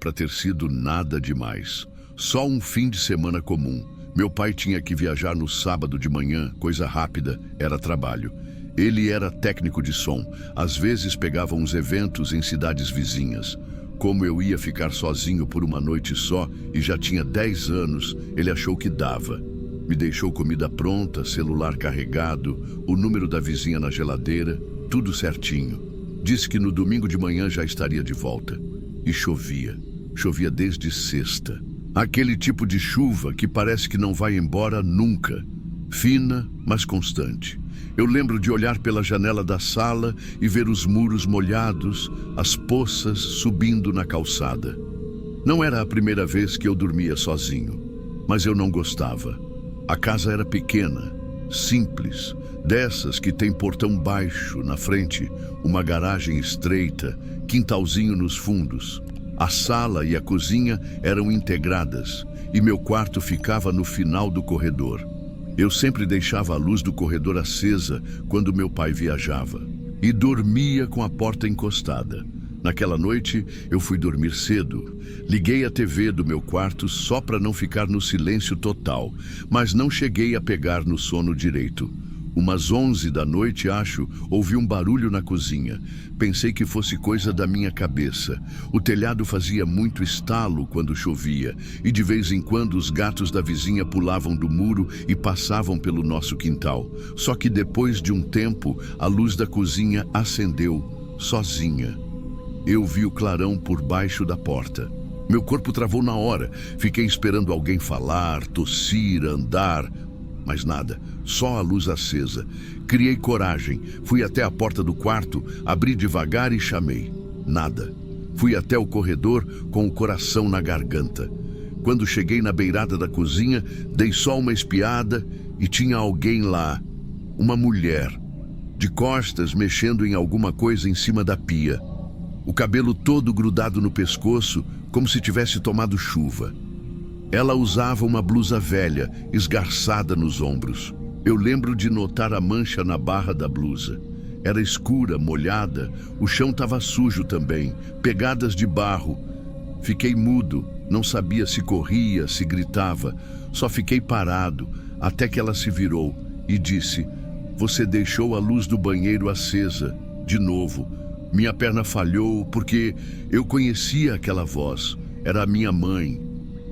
para ter sido nada demais. Só um fim de semana comum. Meu pai tinha que viajar no sábado de manhã, coisa rápida, era trabalho. Ele era técnico de som, às vezes pegava uns eventos em cidades vizinhas. Como eu ia ficar sozinho por uma noite só e já tinha 10 anos, ele achou que dava. Me deixou comida pronta, celular carregado, o número da vizinha na geladeira, tudo certinho. Disse que no domingo de manhã já estaria de volta. E chovia. Chovia desde sexta. Aquele tipo de chuva que parece que não vai embora nunca. Fina, mas constante. Eu lembro de olhar pela janela da sala e ver os muros molhados, as poças subindo na calçada. Não era a primeira vez que eu dormia sozinho, mas eu não gostava. A casa era pequena, simples, dessas que tem portão baixo na frente, uma garagem estreita, quintalzinho nos fundos. A sala e a cozinha eram integradas e meu quarto ficava no final do corredor. Eu sempre deixava a luz do corredor acesa quando meu pai viajava e dormia com a porta encostada. Naquela noite, eu fui dormir cedo. Liguei a TV do meu quarto só para não ficar no silêncio total, mas não cheguei a pegar no sono direito. Umas 11 da noite, acho, ouvi um barulho na cozinha. Pensei que fosse coisa da minha cabeça. O telhado fazia muito estalo quando chovia, e de vez em quando os gatos da vizinha pulavam do muro e passavam pelo nosso quintal. Só que depois de um tempo, a luz da cozinha acendeu, sozinha. Eu vi o clarão por baixo da porta. Meu corpo travou na hora. Fiquei esperando alguém falar, tossir, andar... Mas nada, só a luz acesa. Criei coragem, fui até a porta do quarto, abri devagar e chamei. Nada. Fui até o corredor com o coração na garganta. Quando cheguei na beirada da cozinha, dei só uma espiada e tinha alguém lá. Uma mulher, de costas mexendo em alguma coisa em cima da pia. O cabelo todo grudado no pescoço, como se tivesse tomado chuva. Ela usava uma blusa velha, esgarçada nos ombros. Eu lembro de notar a mancha na barra da blusa. Era escura, molhada, o chão estava sujo também, pegadas de barro. Fiquei mudo, não sabia se corria, se gritava. Só fiquei parado, até que ela se virou e disse: "Você deixou a luz do banheiro acesa." De novo. Minha perna falhou porque eu conhecia aquela voz. Era a minha mãe.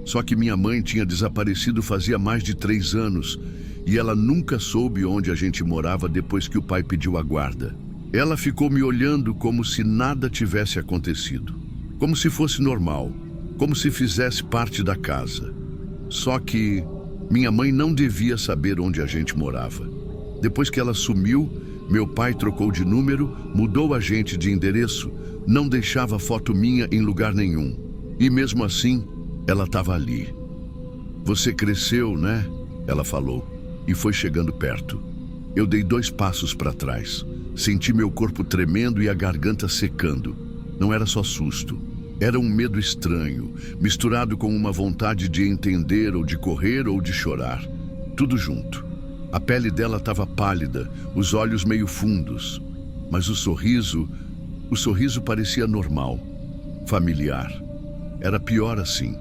Só que minha mãe tinha desaparecido fazia mais de 3 anos e ela nunca soube onde a gente morava depois que o pai pediu a guarda. Ela ficou me olhando como se nada tivesse acontecido, como se fosse normal, como se fizesse parte da casa. Só que minha mãe não devia saber onde a gente morava. Depois que ela sumiu, meu pai trocou de número, mudou a gente de endereço, não deixava foto minha em lugar nenhum. E mesmo assim, ela estava ali. "Você cresceu, né?" Ela falou, e foi chegando perto. Eu dei 2 passos para trás. Senti meu corpo tremendo e a garganta secando. Não era só susto. Era um medo estranho, misturado com uma vontade de entender ou de correr ou de chorar. Tudo junto. A pele dela estava pálida, os olhos meio fundos. Mas o sorriso parecia normal, familiar. Era pior assim.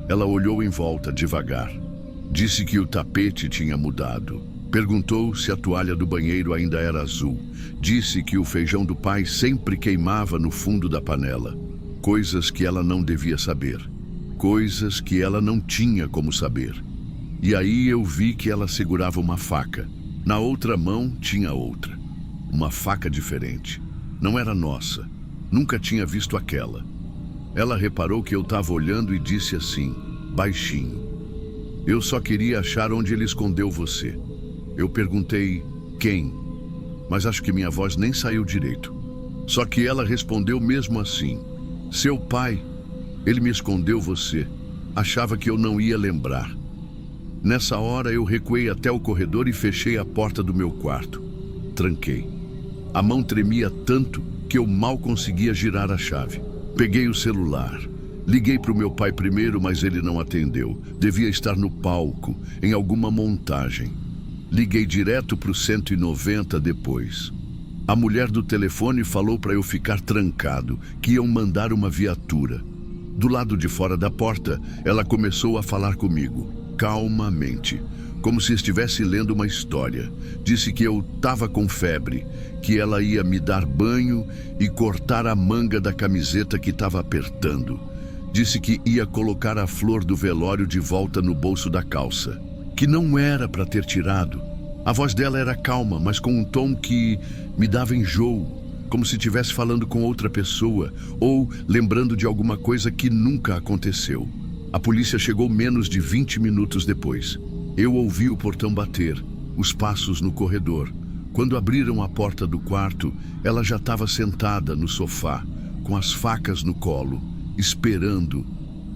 Ela olhou em volta devagar. Disse que o tapete tinha mudado. Perguntou se a toalha do banheiro ainda era azul. Disse que o feijão do pai sempre queimava no fundo da panela. Coisas que ela não devia saber. Coisas que ela não tinha como saber. E aí eu vi que ela segurava uma faca. Na outra mão tinha outra. Uma faca diferente. Não era nossa. Nunca tinha visto aquela. Ela reparou que eu estava olhando e disse assim, baixinho: "Eu só queria achar onde ele escondeu você." Eu perguntei, "Quem?" Mas acho que minha voz nem saiu direito. Só que ela respondeu mesmo assim: "Seu pai. Ele me escondeu você. Achava que eu não ia lembrar." Nessa hora eu recuei até o corredor e fechei a porta do meu quarto. Tranquei. A mão tremia tanto que eu mal conseguia girar a chave. Peguei o celular. Liguei para o meu pai primeiro, mas ele não atendeu. Devia estar no palco, em alguma montagem. Liguei direto para o 190 depois. A mulher do telefone falou para eu ficar trancado, que iam mandar uma viatura. Do lado de fora da porta, ela começou a falar comigo, calmamente, como se estivesse lendo uma história. Disse que eu estava com febre, que ela ia me dar banho e cortar a manga da camiseta que estava apertando. Disse que ia colocar a flor do velório de volta no bolso da calça, que não era para ter tirado. A voz dela era calma, mas com um tom que me dava enjoo, como se estivesse falando com outra pessoa ou lembrando de alguma coisa que nunca aconteceu. A polícia chegou menos de 20 minutos depois. Eu ouvi o portão bater, os passos no corredor. Quando abriram a porta do quarto, ela já estava sentada no sofá, com as facas no colo, esperando.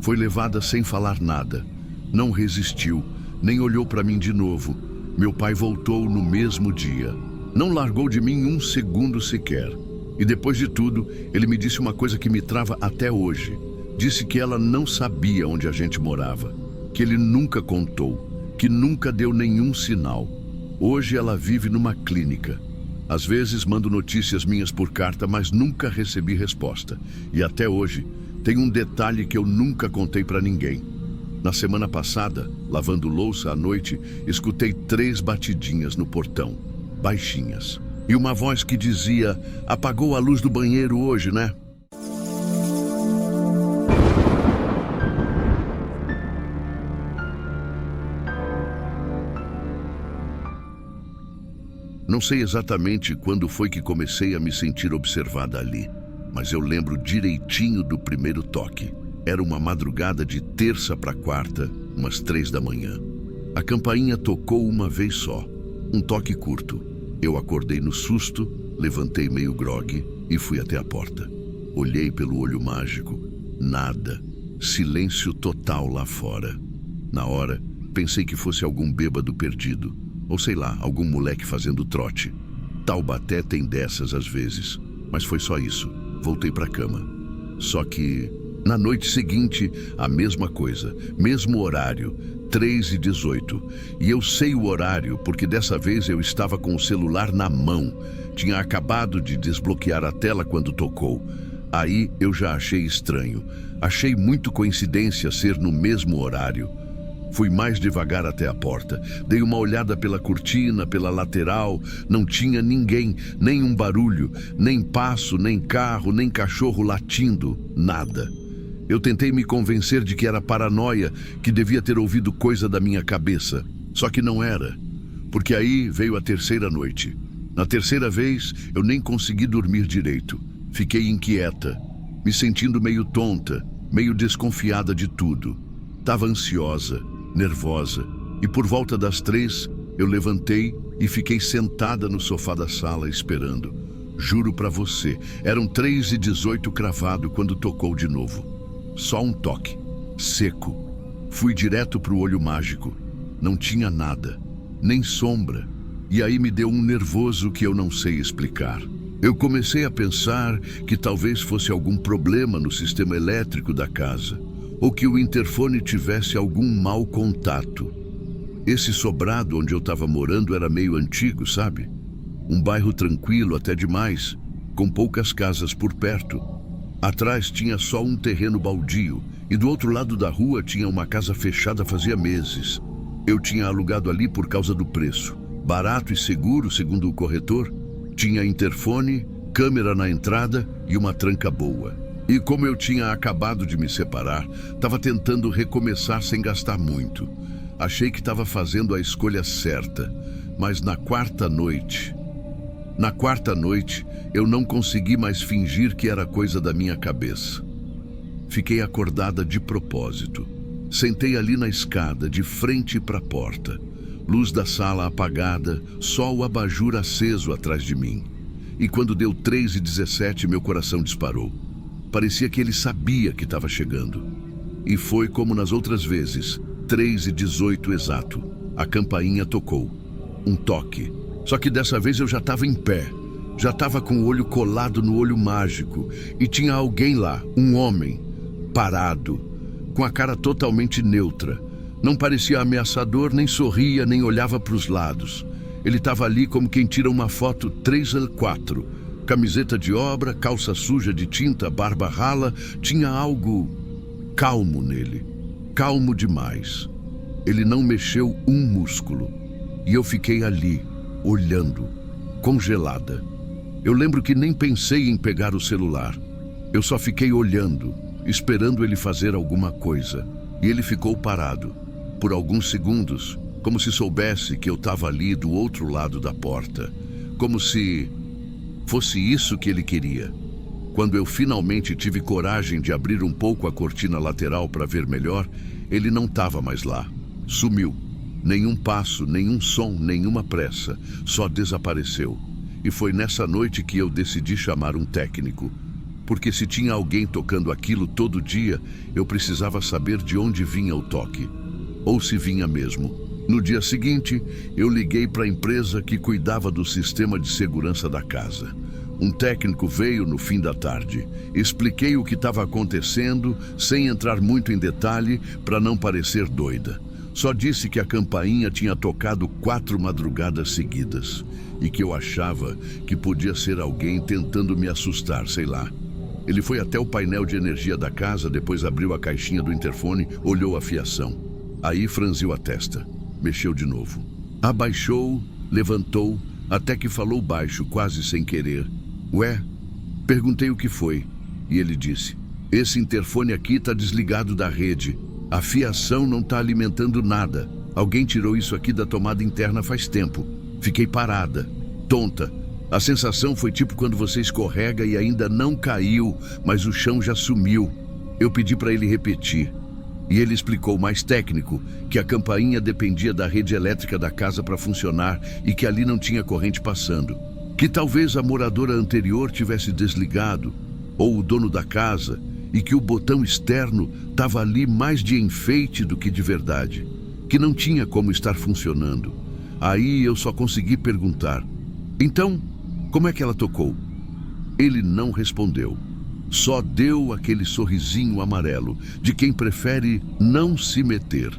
Foi levada sem falar nada. Não resistiu, nem olhou para mim de novo. Meu pai voltou no mesmo dia. Não largou de mim um segundo sequer. E depois de tudo, ele me disse uma coisa que me trava até hoje. Disse que ela não sabia onde a gente morava, que ele nunca contou, que nunca deu nenhum sinal. Hoje ela vive numa clínica. Às vezes mando notícias minhas por carta, mas nunca recebi resposta. E até hoje, tem um detalhe que eu nunca contei para ninguém. Na semana passada, lavando louça à noite, escutei 3 batidinhas no portão, baixinhas. E uma voz que dizia, apagou a luz do banheiro hoje, né? Não sei exatamente quando foi que comecei a me sentir observada ali, mas eu lembro direitinho do primeiro toque. Era uma madrugada de terça para quarta, umas 3 da manhã. A campainha tocou uma vez só, um toque curto. Eu acordei no susto, levantei meio grogue e fui até a porta. Olhei pelo olho mágico, nada, silêncio total lá fora. Na hora, pensei que fosse algum bêbado perdido, ou sei lá, algum moleque fazendo trote. Taubaté tem dessas às vezes, mas foi só isso. Voltei para a cama. Só que, na noite seguinte, a mesma coisa, mesmo horário, 3h18. E eu sei o horário porque dessa vez eu estava com o celular na mão. Tinha acabado de desbloquear a tela quando tocou. Aí eu já achei estranho. Achei muito coincidência ser no mesmo horário. Fui mais devagar até a porta. Dei uma olhada pela cortina, pela lateral. Não tinha ninguém, nem um barulho, nem passo, nem carro, nem cachorro latindo, nada. Eu tentei me convencer de que era paranoia, que devia ter ouvido coisa da minha cabeça. Só que não era, porque aí veio a terceira noite. Na terceira vez, eu nem consegui dormir direito. Fiquei inquieta, me sentindo meio tonta, meio desconfiada de tudo. Tava ansiosa, nervosa, e por volta das 3, eu levantei e fiquei sentada no sofá da sala esperando. Juro pra você, eram 3h18 cravado quando tocou de novo. Só um toque, seco. Fui direto pro olho mágico. Não tinha nada, nem sombra. E aí me deu um nervoso que eu não sei explicar. Eu comecei a pensar que talvez fosse algum problema no sistema elétrico da casa, ou que o interfone tivesse algum mau contato. Esse sobrado onde eu estava morando era meio antigo, sabe? Um bairro tranquilo até demais, com poucas casas por perto. Atrás tinha só um terreno baldio e do outro lado da rua tinha uma casa fechada fazia meses. Eu tinha alugado ali por causa do preço. Barato e seguro, segundo o corretor. Tinha interfone, câmera na entrada e uma tranca boa. E como eu tinha acabado de me separar, estava tentando recomeçar sem gastar muito. Achei que estava fazendo a escolha certa, mas na quarta noite, eu não consegui mais fingir que era coisa da minha cabeça. Fiquei acordada de propósito. Sentei ali na escada, de frente para a porta. Luz da sala apagada, só o abajur aceso atrás de mim. E quando deu 3h17, meu coração disparou. Parecia que ele sabia que estava chegando. E foi como nas outras vezes, 3h18 exato. A campainha tocou. Um toque. Só que dessa vez eu já estava em pé. Já estava com o olho colado no olho mágico. E tinha alguém lá, um homem, parado, com a cara totalmente neutra. Não parecia ameaçador, nem sorria, nem olhava para os lados. Ele estava ali como quem tira uma foto 3x4. Camiseta de obra, calça suja de tinta, barba rala. Tinha algo calmo nele, calmo demais. Ele não mexeu um músculo. E eu fiquei ali, olhando, congelada. Eu lembro que nem pensei em pegar o celular. Eu só fiquei olhando, esperando ele fazer alguma coisa. E ele ficou parado, por alguns segundos, como se soubesse que eu estava ali do outro lado da porta. Como se fosse isso que ele queria. Quando eu finalmente tive coragem de abrir um pouco a cortina lateral para ver melhor, ele não estava mais lá. Sumiu. Nenhum passo, nenhum som, nenhuma pressa. Só desapareceu. E foi nessa noite que eu decidi chamar um técnico. Porque se tinha alguém tocando aquilo todo dia, eu precisava saber de onde vinha o toque. Ou se vinha mesmo. No dia seguinte, eu liguei para a empresa que cuidava do sistema de segurança da casa. Um técnico veio no fim da tarde. Expliquei o que estava acontecendo, sem entrar muito em detalhe, para não parecer doida. Só disse que a campainha tinha tocado 4 madrugadas seguidas e que eu achava que podia ser alguém tentando me assustar, sei lá. Ele foi até o painel de energia da casa, depois abriu a caixinha do interfone, olhou a fiação. Aí franziu a testa, mexeu de novo. Abaixou, levantou, até que falou baixo, quase sem querer. Ué? Perguntei o que foi e ele disse: esse interfone aqui está desligado da rede. A fiação não está alimentando nada. Alguém tirou isso aqui da tomada interna faz tempo. Fiquei parada, tonta. A sensação foi tipo quando você escorrega e ainda não caiu, mas o chão já sumiu. Eu pedi para ele repetir. E ele explicou mais técnico que a campainha dependia da rede elétrica da casa para funcionar e que ali não tinha corrente passando. Que talvez a moradora anterior tivesse desligado, ou o dono da casa, e que o botão externo estava ali mais de enfeite do que de verdade, que não tinha como estar funcionando. Aí eu só consegui perguntar: então, como é que ela tocou? Ele não respondeu. Só deu aquele sorrisinho amarelo de quem prefere não se meter.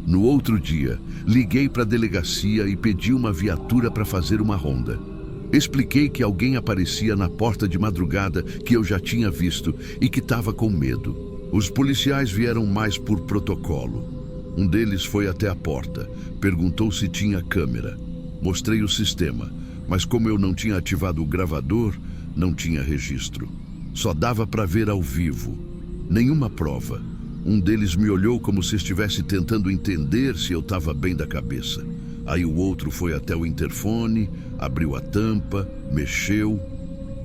No outro dia, liguei para a delegacia e pedi uma viatura para fazer uma ronda. Expliquei que alguém aparecia na porta de madrugada que eu já tinha visto e que estava com medo. Os policiais vieram mais por protocolo. Um deles foi até a porta, perguntou se tinha câmera. Mostrei o sistema, mas como eu não tinha ativado o gravador, não tinha registro. Só dava para ver ao vivo. Nenhuma prova. Um deles me olhou como se estivesse tentando entender se eu estava bem da cabeça. Aí o outro foi até o interfone, abriu a tampa, mexeu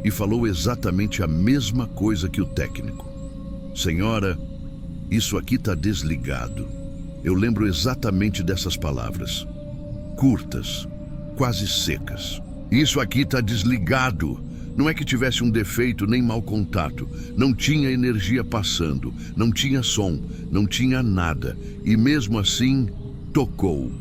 e falou exatamente a mesma coisa que o técnico. Senhora, isso aqui está desligado. Eu lembro exatamente dessas palavras. Curtas, quase secas. Isso aqui está desligado. Não é que tivesse um defeito nem mau contato. Não tinha energia passando, não tinha som, não tinha nada. E mesmo assim, tocou.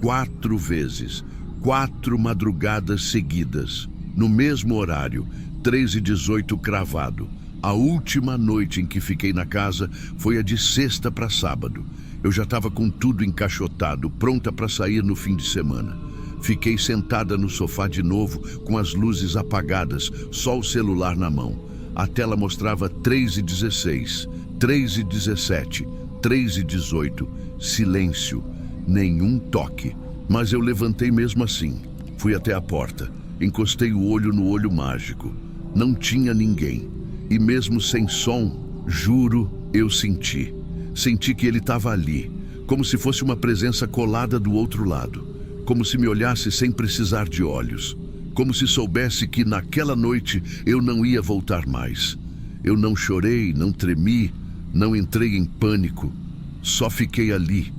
4 vezes, 4 madrugadas seguidas, no mesmo horário, 3h18 cravado. A última noite em que fiquei na casa foi a de sexta para sábado. Eu já estava com tudo encaixotado, pronta para sair no fim de semana. Fiquei sentada no sofá de novo, com as luzes apagadas, só o celular na mão. A tela mostrava 3h16, 3h17, 3h18, silêncio. Nenhum toque, mas eu levantei mesmo assim. Fui até a porta, encostei o olho no olho mágico. Não tinha ninguém. E mesmo sem som, juro, eu senti. Senti que ele estava ali, como se fosse uma presença colada do outro lado. Como se me olhasse sem precisar de olhos. Como se soubesse que naquela noite eu não ia voltar mais. Eu não chorei, não tremi, não entrei em pânico. Só fiquei ali,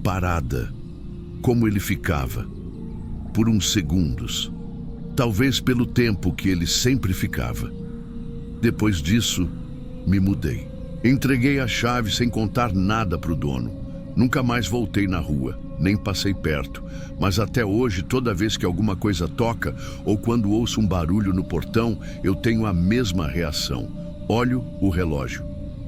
parada, como ele ficava, por uns segundos, talvez pelo tempo que ele sempre ficava. Depois disso, me mudei. Entreguei a chave sem contar nada para o dono. Nunca mais voltei na rua, nem passei perto, mas até hoje, toda vez que alguma coisa toca ou quando ouço um barulho no portão, eu tenho a mesma reação. Olho o relógio.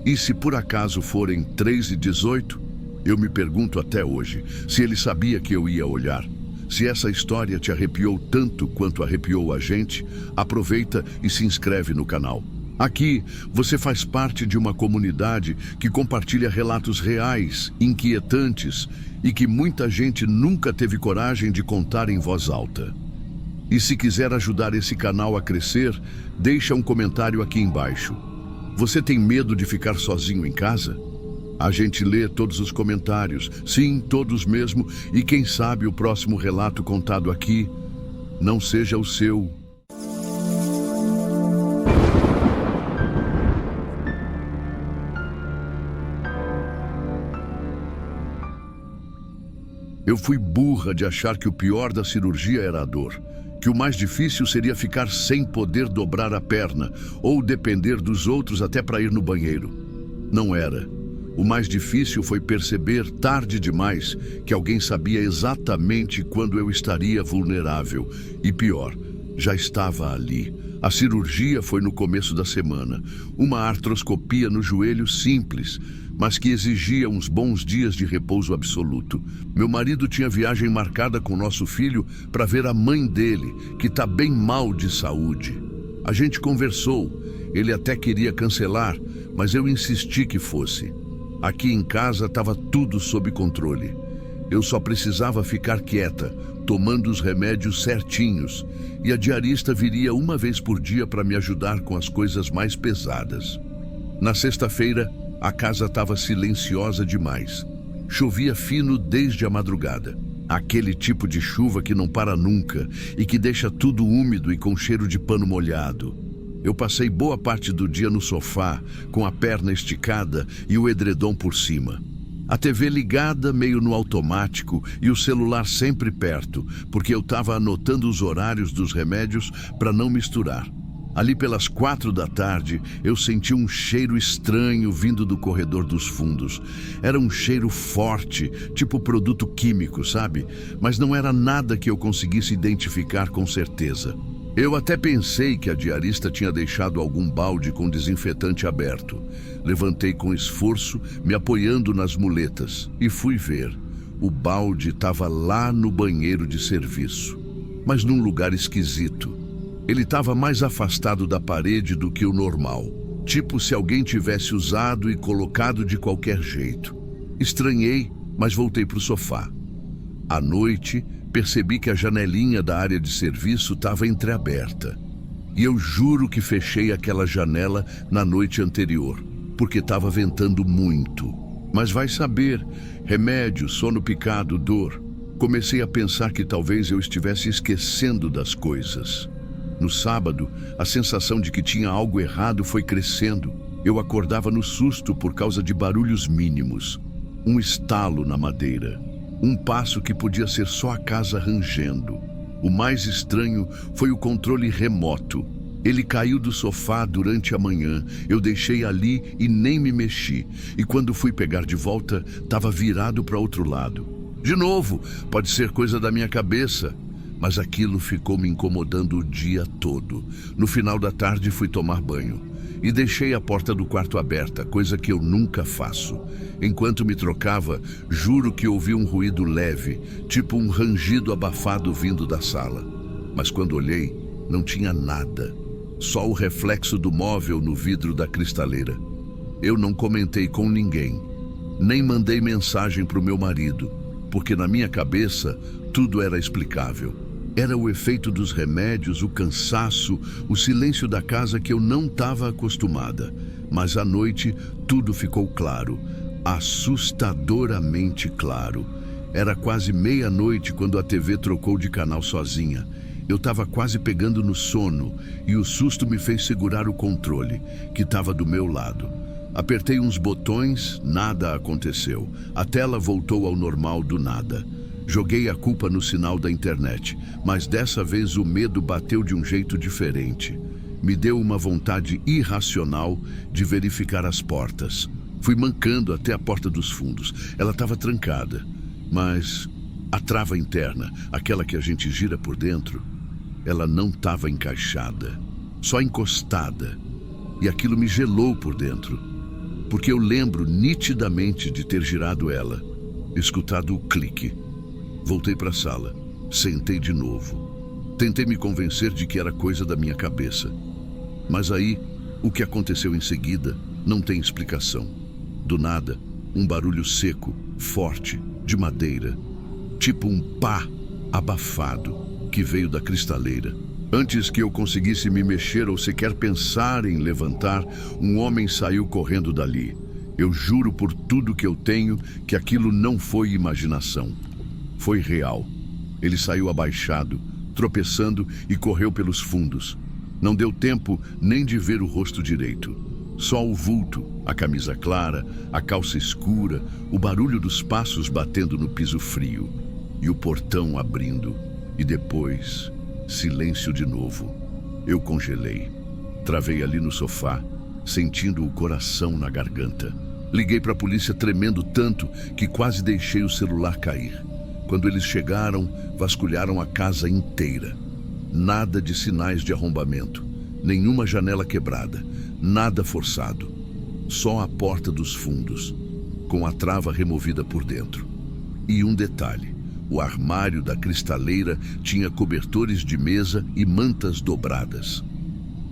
E se por acaso forem 3h18, eu me pergunto até hoje se ele sabia que eu ia olhar. Se essa história te arrepiou tanto quanto arrepiou a gente, aproveita e se inscreve no canal. Aqui, você faz parte de uma comunidade que compartilha relatos reais, inquietantes e que muita gente nunca teve coragem de contar em voz alta. E se quiser ajudar esse canal a crescer, deixa um comentário aqui embaixo. Você tem medo de ficar sozinho em casa? A gente lê todos os comentários, sim, todos mesmo, e quem sabe o próximo relato contado aqui não seja o seu. Eu fui burra de achar que o pior da cirurgia era a dor, que o mais difícil seria ficar sem poder dobrar a perna ou depender dos outros até para ir no banheiro. Não era. O mais difícil foi perceber, tarde demais, que alguém sabia exatamente quando eu estaria vulnerável. E pior, já estava ali. A cirurgia foi no começo da semana. Uma artroscopia no joelho simples, mas que exigia uns bons dias de repouso absoluto. Meu marido tinha viagem marcada com nosso filho para ver a mãe dele, que está bem mal de saúde. A gente conversou. Ele até queria cancelar, mas eu insisti que fosse. Aqui em casa estava tudo sob controle. Eu só precisava ficar quieta, tomando os remédios certinhos, e a diarista viria uma vez por dia para me ajudar com as coisas mais pesadas. Na sexta-feira, a casa estava silenciosa demais. Chovia fino desde a madrugada. Aquele tipo de chuva que não para nunca e que deixa tudo úmido e com cheiro de pano molhado. Eu passei boa parte do dia no sofá, com a perna esticada e o edredom por cima. A TV ligada meio no automático e o celular sempre perto, porque eu estava anotando os horários dos remédios para não misturar. Ali pelas 4 da tarde, eu senti um cheiro estranho vindo do corredor dos fundos. Era um cheiro forte, tipo produto químico, sabe? Mas não era nada que eu conseguisse identificar com certeza. Eu até pensei que a diarista tinha deixado algum balde com desinfetante aberto. Levantei com esforço, me apoiando nas muletas, e fui ver. O balde estava lá no banheiro de serviço, mas num lugar esquisito. Ele estava mais afastado da parede do que o normal, tipo se alguém tivesse usado e colocado de qualquer jeito. Estranhei, mas voltei para o sofá. À noite, percebi que a janelinha da área de serviço estava entreaberta. E eu juro que fechei aquela janela na noite anterior, porque estava ventando muito. Mas vai saber, remédio, sono picado, dor. Comecei a pensar que talvez eu estivesse esquecendo das coisas. No sábado, a sensação de que tinha algo errado foi crescendo. Eu acordava no susto por causa de barulhos mínimos. Um estalo na madeira. Um passo que podia ser só a casa rangendo. O mais estranho foi o controle remoto. Ele caiu do sofá durante a manhã. Eu deixei ali e nem me mexi. E quando fui pegar de volta, estava virado para outro lado. De novo, pode ser coisa da minha cabeça. Mas aquilo ficou me incomodando o dia todo. No final da tarde fui tomar banho e deixei a porta do quarto aberta, coisa que eu nunca faço. Enquanto me trocava, juro que ouvi um ruído leve, tipo um rangido abafado vindo da sala. Mas quando olhei, não tinha nada. Só o reflexo do móvel no vidro da cristaleira. Eu não comentei com ninguém, nem mandei mensagem para o meu marido, porque na minha cabeça tudo era explicável. Era o efeito dos remédios, o cansaço, o silêncio da casa que eu não estava acostumada. Mas à noite tudo ficou claro, assustadoramente claro. Era quase meia-noite quando a TV trocou de canal sozinha. Eu estava quase pegando no sono e o susto me fez segurar o controle, que estava do meu lado. Apertei uns botões, nada aconteceu. A tela voltou ao normal do nada. Joguei a culpa no sinal da internet, mas dessa vez o medo bateu de um jeito diferente. Me deu uma vontade irracional de verificar as portas. Fui mancando até a porta dos fundos. Ela estava trancada, mas a trava interna, aquela que a gente gira por dentro, ela não estava encaixada, só encostada. E aquilo me gelou por dentro, porque eu lembro nitidamente de ter girado ela, escutado o clique. Voltei para a sala, sentei de novo. Tentei me convencer de que era coisa da minha cabeça. Mas aí, O que aconteceu em seguida não tem explicação. Do nada, um barulho seco, forte, de madeira, tipo um pá abafado que veio da cristaleira. Antes que eu conseguisse me mexer ou sequer pensar em levantar, um homem saiu correndo dali. Eu juro por tudo que eu tenho que aquilo não foi imaginação. Foi real. Ele saiu abaixado, tropeçando e correu pelos fundos. Não deu tempo nem de ver o rosto direito. Só o vulto, a camisa clara, a calça escura, o barulho dos passos batendo no piso frio. E o portão abrindo. E depois, silêncio de novo. Eu congelei. Travei ali no sofá, sentindo o coração na garganta. Liguei para a polícia tremendo tanto que quase deixei o celular cair. Quando eles chegaram, vasculharam a casa inteira. Nada de sinais de arrombamento, nenhuma janela quebrada, nada forçado. Só a porta dos fundos, com a trava removida por dentro. E um detalhe, o armário da cristaleira tinha cobertores de mesa e mantas dobradas.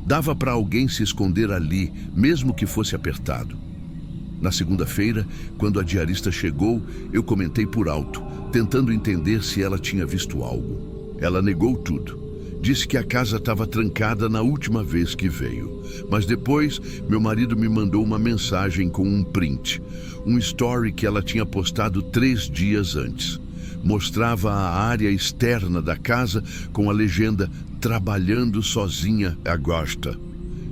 Dava para alguém se esconder ali, mesmo que fosse apertado. Na segunda-feira, quando a diarista chegou, eu comentei por alto, tentando entender se ela tinha visto algo. Ela negou tudo. Disse que a casa estava trancada na última vez que veio. Mas depois, meu marido me mandou uma mensagem com um print. Um story que ela tinha postado 3 dias antes. Mostrava a área externa da casa com a legenda "Trabalhando sozinha agosta"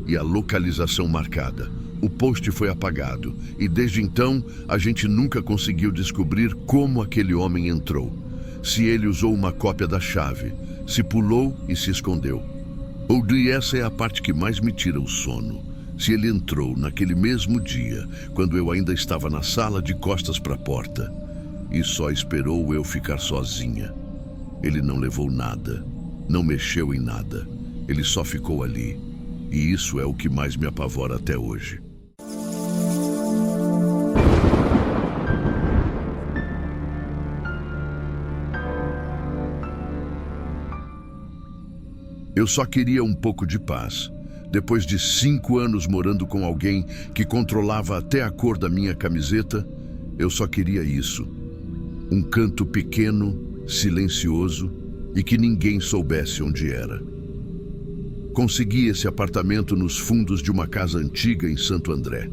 e a localização marcada. O post foi apagado e desde então a gente nunca conseguiu descobrir como aquele homem entrou. Se ele usou uma cópia da chave, se pulou e se escondeu. E essa é a parte que mais me tira o sono. Se ele entrou naquele mesmo dia, quando eu ainda estava na sala de costas para a porta, e só esperou eu ficar sozinha. Ele não levou nada, não mexeu em nada. Ele só ficou ali. E isso é o que mais me apavora até hoje. Eu só queria um pouco de paz. Depois de 5 anos morando com alguém que controlava até a cor da minha camiseta, eu só queria isso. Um canto pequeno, silencioso e que ninguém soubesse onde era. Consegui esse apartamento nos fundos de uma casa antiga em Santo André.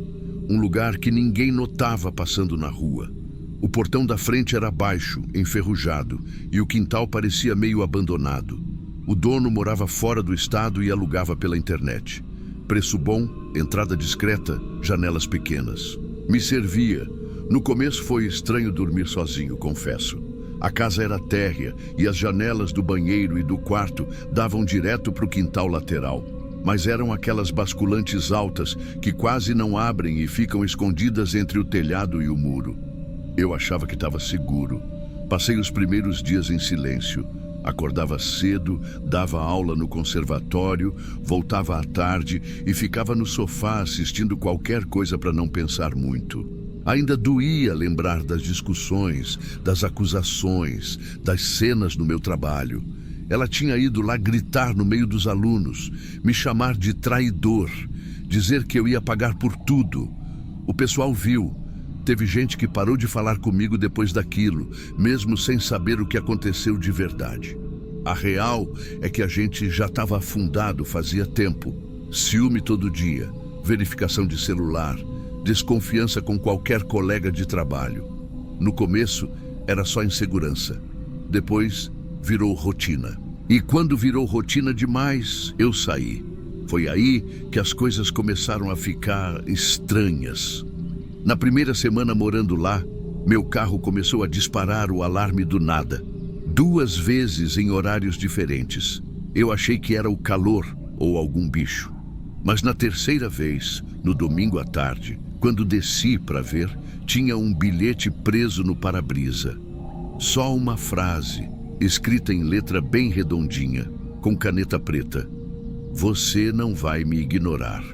Um lugar que ninguém notava passando na rua. O portão da frente era baixo, enferrujado, e o quintal parecia meio abandonado. O dono morava fora do estado e alugava pela internet. Preço bom, entrada discreta, janelas pequenas. Me servia. No começo foi estranho dormir sozinho, confesso. A casa era térrea e as janelas do banheiro e do quarto davam direto para o quintal lateral. Mas eram aquelas basculantes altas que quase não abrem e ficam escondidas entre o telhado e o muro. Eu achava que estava seguro. Passei os primeiros dias em silêncio. Acordava cedo, dava aula no conservatório, voltava à tarde e ficava no sofá assistindo qualquer coisa para não pensar muito. Ainda doía lembrar das discussões, das acusações, das cenas no meu trabalho. Ela tinha ido lá gritar no meio dos alunos, me chamar de traidor, dizer que eu ia pagar por tudo. O pessoal viu. Teve gente que parou de falar comigo depois daquilo, mesmo sem saber o que aconteceu de verdade. A real é que a gente já estava afundado fazia tempo. Ciúme todo dia, verificação de celular, desconfiança com qualquer colega de trabalho. No começo, era só insegurança. Depois, virou rotina. E quando virou rotina demais, eu saí. Foi aí que as coisas começaram a ficar estranhas. Na primeira semana morando lá, meu carro começou a disparar o alarme do nada. 2 vezes em horários diferentes. Eu achei que era o calor ou algum bicho. Mas na terceira vez, no domingo à tarde, quando desci para ver, tinha um bilhete preso no para-brisa. Só uma frase, escrita em letra bem redondinha, com caneta preta. Você não vai me ignorar.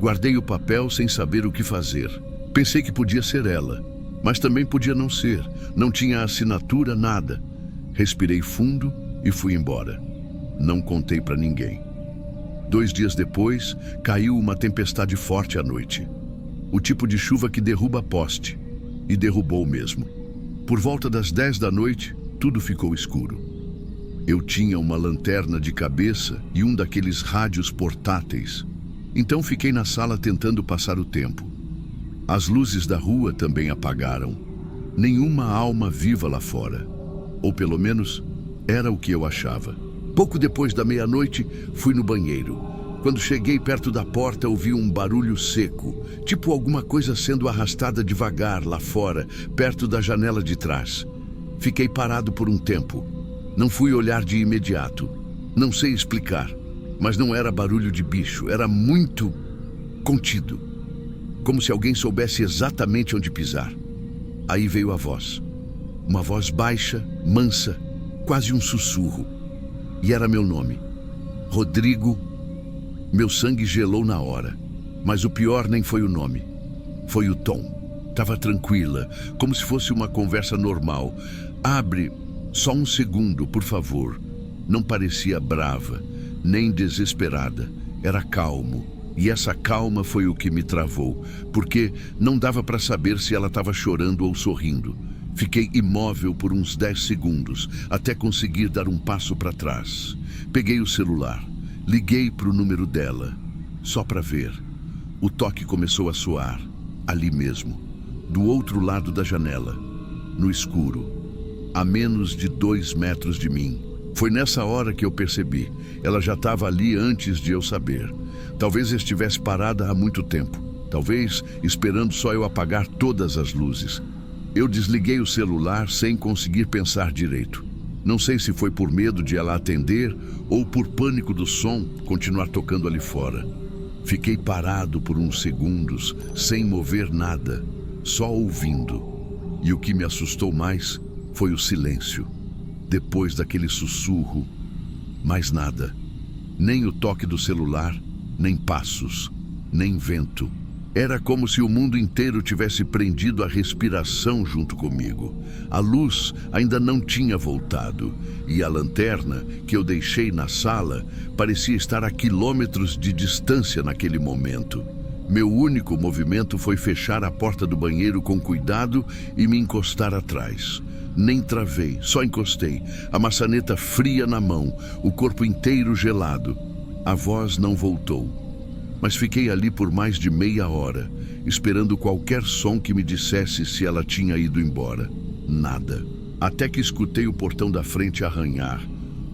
Guardei o papel sem saber o que fazer. Pensei que podia ser ela, mas também podia não ser. Não tinha assinatura, nada. Respirei fundo e fui embora. Não contei para ninguém. 2 dias depois, caiu uma tempestade forte à noite. O tipo de chuva que derruba poste. E derrubou mesmo. Por volta das 10 da noite, tudo ficou escuro. Eu tinha uma lanterna de cabeça e um daqueles rádios portáteis. Então fiquei na sala tentando passar o tempo. As luzes da rua também apagaram. Nenhuma alma viva lá fora. Ou pelo menos, era o que eu achava. Pouco depois da meia-noite, fui no banheiro. Quando cheguei perto da porta, ouvi um barulho seco, tipo alguma coisa sendo arrastada devagar lá fora, perto da janela de trás. Fiquei parado por um tempo. Não fui olhar de imediato. Não sei explicar, mas não era barulho de bicho, era muito contido. Como se alguém soubesse exatamente onde pisar. Aí veio a voz. Uma voz baixa, mansa, quase um sussurro. E era meu nome. Rodrigo. Meu sangue gelou na hora. Mas o pior nem foi o nome. Foi o tom. Tava tranquila, como se fosse uma conversa normal. Abre só um segundo, por favor. Não parecia brava, nem desesperada. Era calmo. E essa calma foi o que me travou, porque não dava para saber se ela estava chorando ou sorrindo. Fiquei imóvel por uns 10 segundos, até conseguir dar um passo para trás. Peguei o celular, liguei para o número dela, só para ver. O toque começou a soar, ali mesmo, do outro lado da janela, no escuro, a menos de 2 metros de mim. Foi nessa hora que eu percebi. Ela já estava ali antes de eu saber. Talvez estivesse parada há muito tempo. Talvez esperando só eu apagar todas as luzes. Eu desliguei o celular sem conseguir pensar direito. Não sei se foi por medo de ela atender ou por pânico do som continuar tocando ali fora. Fiquei parado por uns segundos, sem mover nada, só ouvindo. E o que me assustou mais foi o silêncio. Depois daquele sussurro, mais nada. Nem o toque do celular, nem passos, nem vento. Era como se o mundo inteiro tivesse prendido a respiração junto comigo. A luz ainda não tinha voltado, e a lanterna que eu deixei na sala parecia estar a quilômetros de distância naquele momento. Meu único movimento foi fechar a porta do banheiro com cuidado e me encostar atrás. Nem travei, só encostei, a maçaneta fria na mão, o corpo inteiro gelado. A voz não voltou. Mas fiquei ali por mais de meia hora, esperando qualquer som que me dissesse se ela tinha ido embora. Nada. Até que escutei o portão da frente arranhar,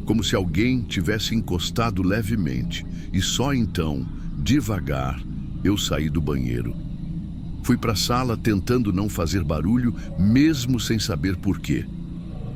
como se alguém tivesse encostado levemente. E só então, devagar, eu saí do banheiro. Fui para a sala tentando não fazer barulho, mesmo sem saber por quê.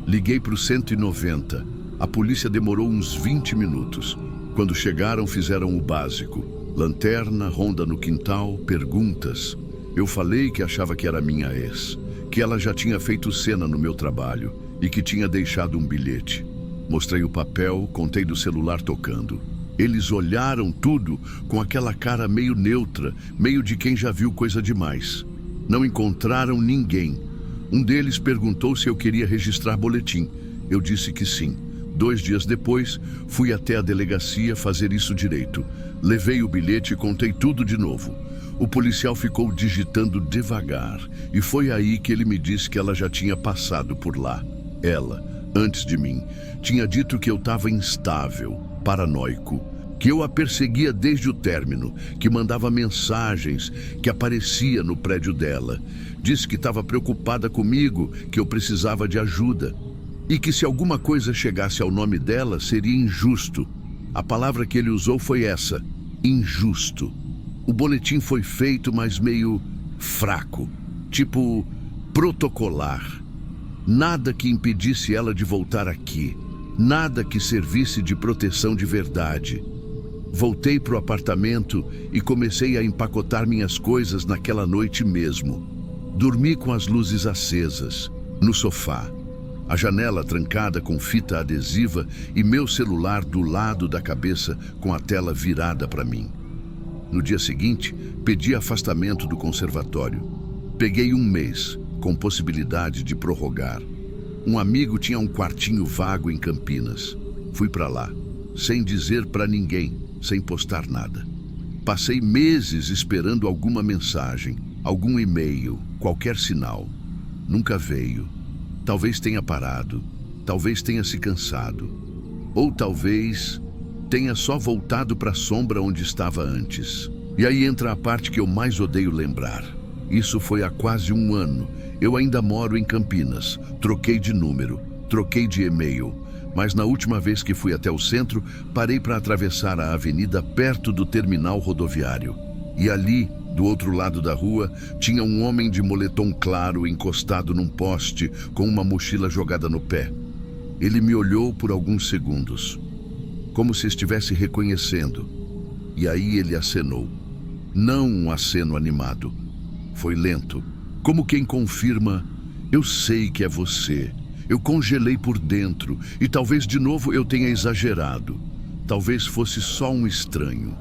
Liguei para o 190. A polícia demorou uns 20 minutos. Quando chegaram, fizeram o básico. Lanterna, ronda no quintal, perguntas. Eu falei que achava que era minha ex, que ela já tinha feito cena no meu trabalho e que tinha deixado um bilhete. Mostrei o papel, contei do celular tocando. Eles olharam tudo com aquela cara meio neutra, meio de quem já viu coisa demais. Não encontraram ninguém. Um deles perguntou se eu queria registrar boletim. Eu disse que sim. 2 dias depois, fui até a delegacia fazer isso direito. Levei o bilhete e contei tudo de novo. O policial ficou digitando devagar e foi aí que ele me disse que ela já tinha passado por lá. Ela, antes de mim, tinha dito que eu estava instável, paranoico, que eu a perseguia desde o término, que mandava mensagens, que aparecia no prédio dela. Disse que estava preocupada comigo, que eu precisava de ajuda. E que se alguma coisa chegasse ao nome dela, seria injusto. A palavra que ele usou foi essa, injusto. O boletim foi feito, mas meio fraco, tipo protocolar. Nada que impedisse ela de voltar aqui, nada que servisse de proteção de verdade. Voltei para o apartamento e comecei a empacotar minhas coisas naquela noite mesmo. Dormi com as luzes acesas, no sofá. A janela trancada com fita adesiva e meu celular do lado da cabeça com a tela virada para mim. No dia seguinte, pedi afastamento do conservatório. Peguei 1 mês, com possibilidade de prorrogar. Um amigo tinha um quartinho vago em Campinas. Fui para lá, sem dizer para ninguém, sem postar nada. Passei meses esperando alguma mensagem, algum e-mail, qualquer sinal. Nunca veio. Talvez tenha parado, talvez tenha se cansado, ou talvez tenha só voltado para a sombra onde estava antes. E aí entra a parte que eu mais odeio lembrar. Isso foi há quase um ano. Eu ainda moro em Campinas. Troquei de número, troquei de e-mail. Mas na última vez que fui até o centro, parei para atravessar a avenida perto do terminal rodoviário. E ali, do outro lado da rua, tinha um homem de moletom claro encostado num poste com uma mochila jogada no pé. Ele me olhou por alguns segundos, como se estivesse reconhecendo. E aí ele acenou. Não um aceno animado. Foi lento, como quem confirma: eu sei que é você. Eu congelei por dentro e talvez de novo eu tenha exagerado. Talvez fosse só um estranho.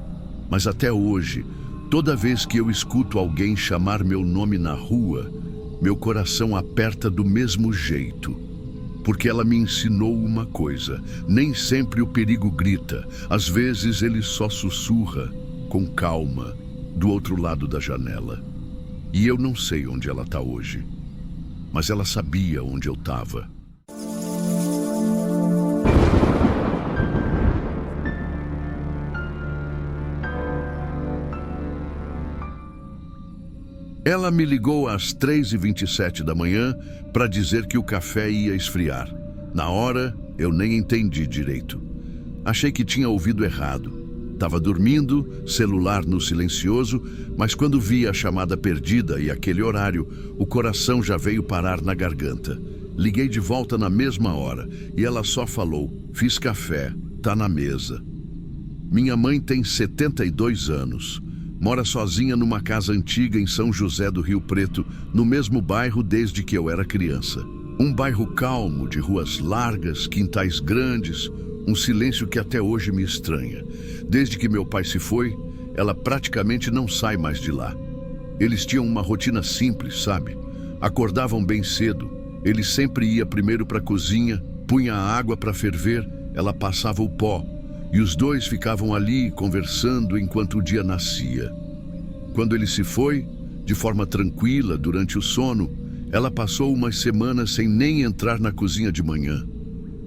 Mas até hoje, toda vez que eu escuto alguém chamar meu nome na rua, meu coração aperta do mesmo jeito. Porque ela me ensinou uma coisa: nem sempre o perigo grita. Às vezes ele só sussurra, com calma, do outro lado da janela. E eu não sei onde ela está hoje. Mas ela sabia onde eu estava. Ela me ligou às 3h27 da manhã para dizer que o café ia esfriar. Na hora, eu nem entendi direito. Achei que tinha ouvido errado. Estava dormindo, celular no silencioso, mas quando vi a chamada perdida e aquele horário, o coração já veio parar na garganta. Liguei de volta na mesma hora e ela só falou: fiz café, tá na mesa. Minha mãe tem 72 anos. Mora sozinha numa casa antiga em São José do Rio Preto, no mesmo bairro desde que eu era criança. Um bairro calmo, de ruas largas, quintais grandes, um silêncio que até hoje me estranha. Desde que meu pai se foi, ela praticamente não sai mais de lá. Eles tinham uma rotina simples, sabe? Acordavam bem cedo. Ele sempre ia primeiro para a cozinha, punha a água para ferver, ela passava o pó. E os dois ficavam ali conversando enquanto o dia nascia. Quando ele se foi, de forma tranquila, durante o sono, ela passou umas semanas sem nem entrar na cozinha de manhã.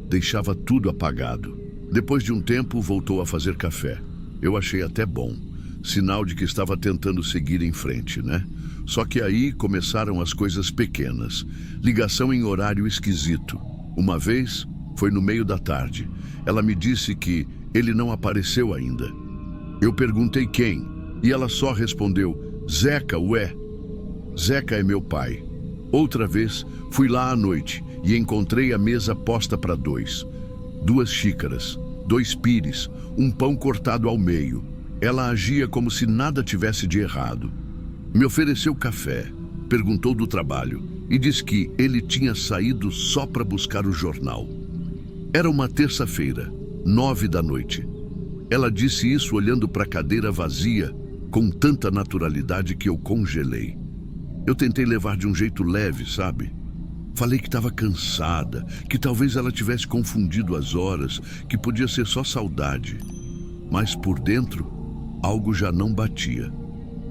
Deixava tudo apagado. Depois de um tempo, voltou a fazer café. Eu achei até bom. Sinal de que estava tentando seguir em frente, né? Só que aí começaram as coisas pequenas. Ligação em horário esquisito. Uma vez, foi no meio da tarde. Ela me disse que ele não apareceu ainda. Eu perguntei quem, e ela só respondeu: Zeca, ué. Zeca é meu pai. Outra vez, fui lá à noite e encontrei a mesa posta para dois. 2 xícaras, 2 pires, um pão cortado ao meio. Ela agia como se nada tivesse de errado. Me ofereceu café, perguntou do trabalho e disse que ele tinha saído só para buscar o jornal. Era uma terça-feira, 9 da noite. Ela disse isso olhando para a cadeira vazia com tanta naturalidade que eu congelei. Eu tentei levar de um jeito leve, sabe? Falei que estava cansada, que talvez ela tivesse confundido as horas, que podia ser só saudade. Mas por dentro, algo já não batia.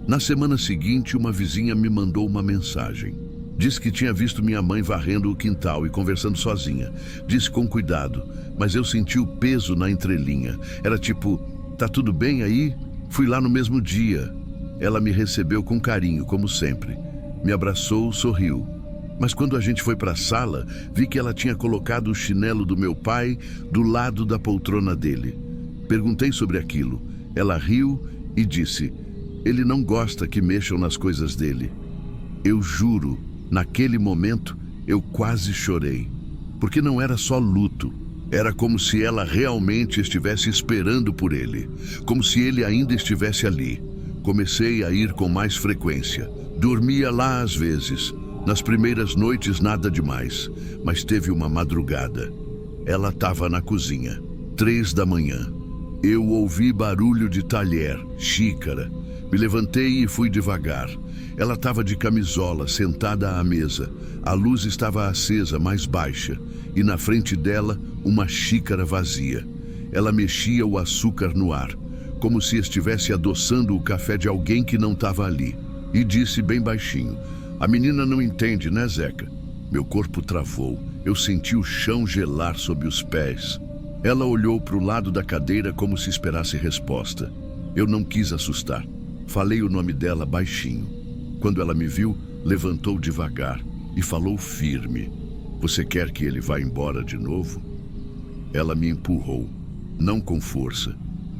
Na semana seguinte, uma vizinha me mandou uma mensagem. Disse que tinha visto minha mãe varrendo o quintal e conversando sozinha. Disse com cuidado, mas eu senti o peso na entrelinha. Era tipo: tá tudo bem aí? Fui lá no mesmo dia. Ela me recebeu com carinho, como sempre. Me abraçou, sorriu. Mas quando a gente foi para a sala, vi que ela tinha colocado o chinelo do meu pai do lado da poltrona dele. Perguntei sobre aquilo. Ela riu e disse: ele não gosta que mexam nas coisas dele. Eu juro, naquele momento, eu quase chorei. Porque não era só luto. Era como se ela realmente estivesse esperando por ele. Como se ele ainda estivesse ali. Comecei a ir com mais frequência. Dormia lá às vezes. Nas primeiras noites nada demais. Mas teve uma madrugada. Ela estava na cozinha. 3 da manhã. Eu ouvi barulho de talher, xícara. Me levantei e fui devagar. Ela estava de camisola, sentada à mesa. A luz estava acesa, mais baixa, e na frente dela, uma xícara vazia. Ela mexia o açúcar no ar, como se estivesse adoçando o café de alguém que não estava ali. E disse bem baixinho: "A menina não entende, né, Zeca?" Meu corpo travou. Eu senti o chão gelar sob os pés. Ela olhou para o lado da cadeira como se esperasse resposta. Eu não quis assustar. Falei o nome dela baixinho. Quando ela me viu, levantou devagar e falou firme: "Você quer que ele vá embora de novo?" Ela me empurrou, não com força,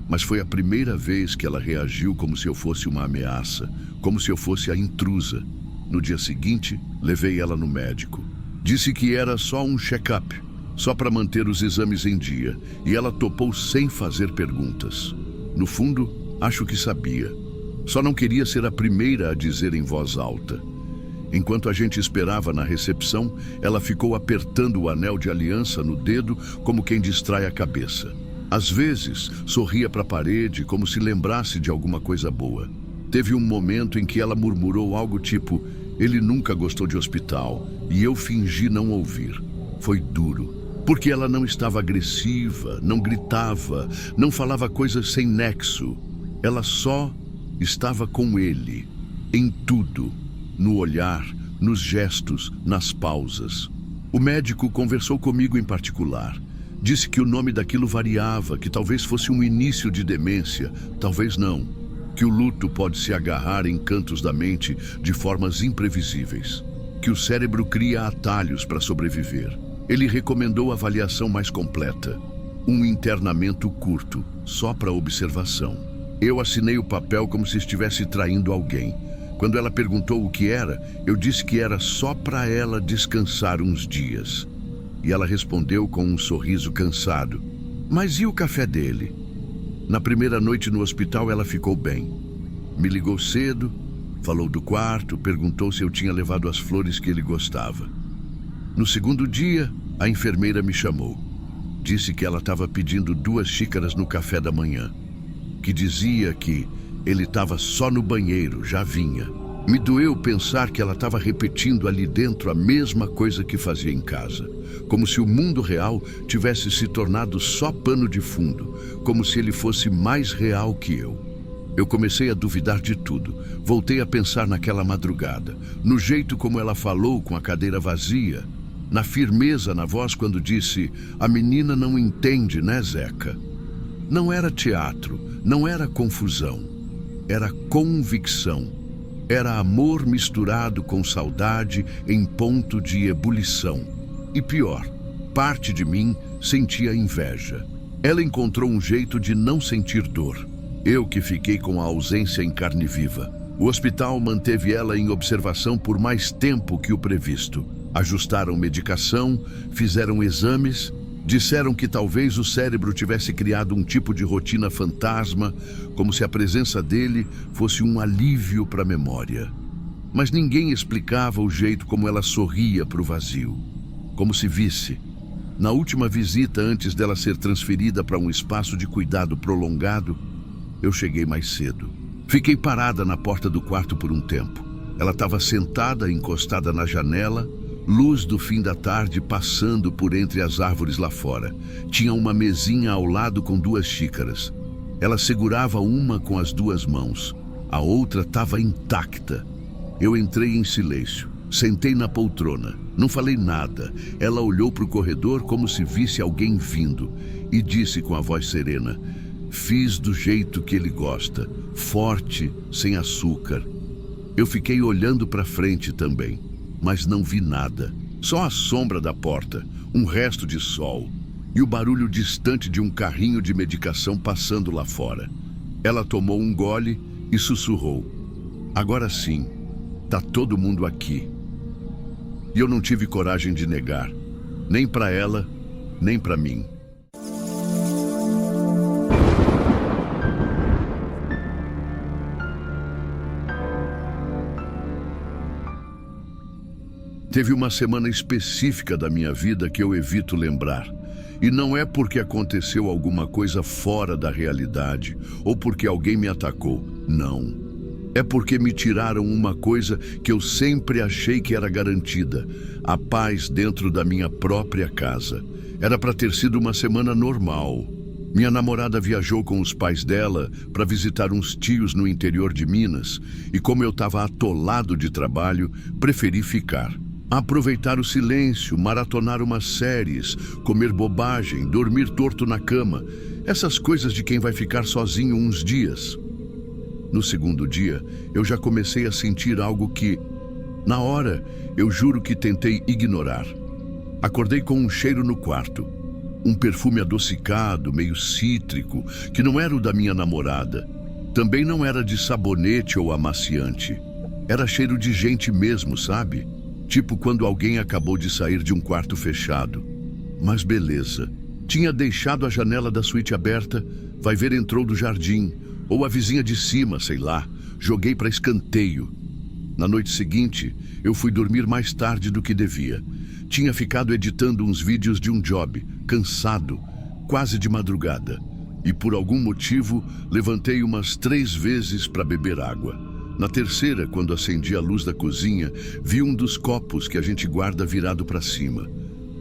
mas foi a primeira vez que ela reagiu como se eu fosse uma ameaça, como se eu fosse a intrusa. No dia seguinte, levei ela no médico. Disse que era só um check-up, só para manter os exames em dia, e ela topou sem fazer perguntas. No fundo, acho que sabia. Só não queria ser a primeira a dizer em voz alta. Enquanto a gente esperava na recepção, ela ficou apertando o anel de aliança no dedo como quem distrai a cabeça. Às vezes, sorria para a parede como se lembrasse de alguma coisa boa. Teve um momento em que ela murmurou algo tipo: "Ele nunca gostou de hospital", e eu fingi não ouvir. Foi duro, porque ela não estava agressiva, não gritava, não falava coisas sem nexo. Ela só estava com ele, em tudo, no olhar, nos gestos, nas pausas. O médico conversou comigo em particular. Disse que o nome daquilo variava, que talvez fosse um início de demência, talvez não. Que o luto pode se agarrar em cantos da mente de formas imprevisíveis. Que o cérebro cria atalhos para sobreviver. Ele recomendou a avaliação mais completa. Um internamento curto, só para observação. Eu assinei o papel como se estivesse traindo alguém. Quando ela perguntou o que era, eu disse que era só para ela descansar uns dias. E ela respondeu com um sorriso cansado: "Mas e o café dele?" Na primeira noite no hospital ela ficou bem. Me ligou cedo, falou do quarto, perguntou se eu tinha levado as flores que ele gostava. No segundo dia, a enfermeira me chamou. Disse que ela estava pedindo 2 xícaras no café da manhã. Que dizia que ele estava só no banheiro, já vinha. Me doeu pensar que ela estava repetindo ali dentro a mesma coisa que fazia em casa. Como se o mundo real tivesse se tornado só pano de fundo, como se ele fosse mais real que eu. Eu comecei a duvidar de tudo. Voltei a pensar naquela madrugada, no jeito como ela falou com a cadeira vazia, na firmeza na voz quando disse: "A menina não entende, né, Zeca?" Não era teatro, não era confusão, era convicção. Era amor misturado com saudade em ponto de ebulição. E pior, parte de mim sentia inveja. Ela encontrou um jeito de não sentir dor. Eu que fiquei com a ausência em carne viva. O hospital manteve ela em observação por mais tempo que o previsto. Ajustaram medicação, fizeram exames, disseram que talvez o cérebro tivesse criado um tipo de rotina fantasma, como se a presença dele fosse um alívio para a memória. Mas ninguém explicava o jeito como ela sorria para o vazio. Como se visse. Na última visita, antes dela ser transferida para um espaço de cuidado prolongado, eu cheguei mais cedo. Fiquei parada na porta do quarto por um tempo. Ela estava sentada, encostada na janela, luz do fim da tarde passando por entre as árvores lá fora. Tinha uma mesinha ao lado com 2 xícaras. Ela segurava uma com as 2 mãos. A outra estava intacta. Eu entrei em silêncio. Sentei na poltrona. Não falei nada. Ela olhou para o corredor como se visse alguém vindo e disse com a voz serena: "Fiz do jeito que ele gosta. Forte, sem açúcar." Eu fiquei olhando para frente também. Mas não vi nada. Só a sombra da porta, um resto de sol e o barulho distante de um carrinho de medicação passando lá fora. Ela tomou um gole e sussurrou: "Agora sim, tá todo mundo aqui." E eu não tive coragem de negar, nem para ela, nem para mim. Teve uma semana específica da minha vida que eu evito lembrar. E não é porque aconteceu alguma coisa fora da realidade ou porque alguém me atacou. Não. É porque me tiraram uma coisa que eu sempre achei que era garantida: a paz dentro da minha própria casa. Era para ter sido uma semana normal. Minha namorada viajou com os pais dela para visitar uns tios no interior de Minas e, como eu estava atolado de trabalho, preferi ficar. Aproveitar o silêncio, maratonar umas séries, comer bobagem, dormir torto na cama. Essas coisas de quem vai ficar sozinho uns dias. No segundo dia, eu já comecei a sentir algo que, na hora, eu juro que tentei ignorar. Acordei com um cheiro no quarto. Um perfume adocicado, meio cítrico, que não era o da minha namorada. Também não era de sabonete ou amaciante. Era cheiro de gente mesmo, sabe? Tipo quando alguém acabou de sair de um quarto fechado. Mas beleza. Tinha deixado a janela da suíte aberta, vai ver entrou do jardim, ou a vizinha de cima, sei lá. Joguei para escanteio. Na noite seguinte, eu fui dormir mais tarde do que devia. Tinha ficado editando uns vídeos de um job, cansado, quase de madrugada. E por algum motivo, levantei umas 3 vezes para beber água. Na terceira, quando acendi a luz da cozinha, vi um dos copos que a gente guarda virado para cima.